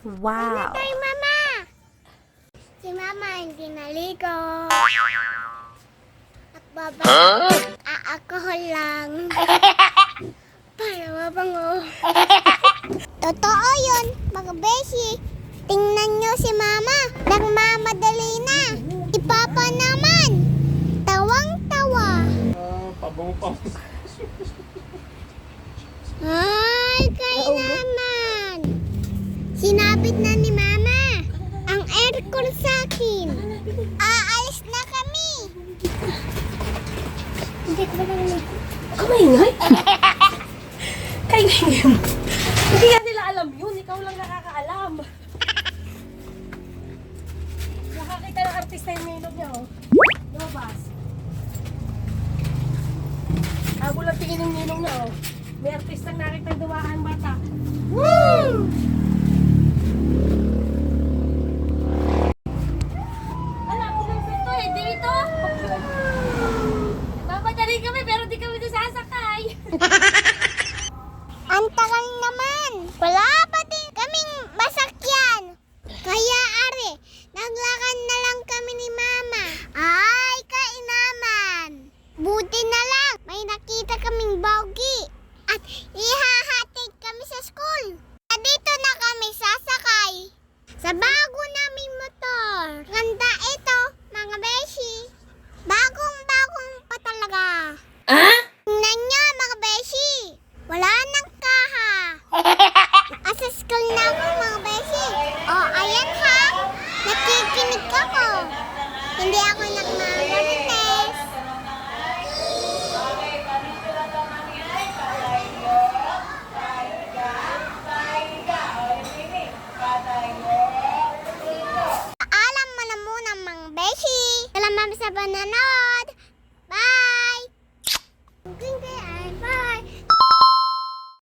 Wow! Tay, Mama! Si Mama hindi naligo. At baba, aalcohol lang. Para mabango. Totoo yun, mga beshi. Tingnan nyo si Mama. Nagmamadali na. Si Papa naman. Tawang-tawa. Pabango pa. Ay, kay naman. Sinabit na ni Mama ang aircon sa akin. Aalis na kami. Hindi ko ba narinig? Kamay Kaya mo. Hindi nga nila alam yun. Ikaw lang nakakaalam. Nakakita ng artista yung ninong niya, oh. Lumabas. Ako lang tingin yung ninong niya, oh. May artistang nakita dumaan bata. Woo! Alam ko lang ito eh. Dito. Mamadali kami pero di kami nasasakay. Ang tagal naman. Wala pa din kaming masakyan. Kaya are, naglakad na lang kami ni Mama. Ay, kainaman. Buti na lang, may nakita kaming bogey. At ihahatid kami sa school. Dito na kami sasakay. Sa bago naming motor. Ganda ito, mga beshi. Bagong-bagong pa talaga. Ah? Tingnan nyo, mga beshi. Wala nang kaha. Asa school na ako, mga beshi. Oh, ayan ha. Nakikinig ako. Hindi ako nagmamarites. Paalam mo na muna, mga beshi. Salamat sa banana.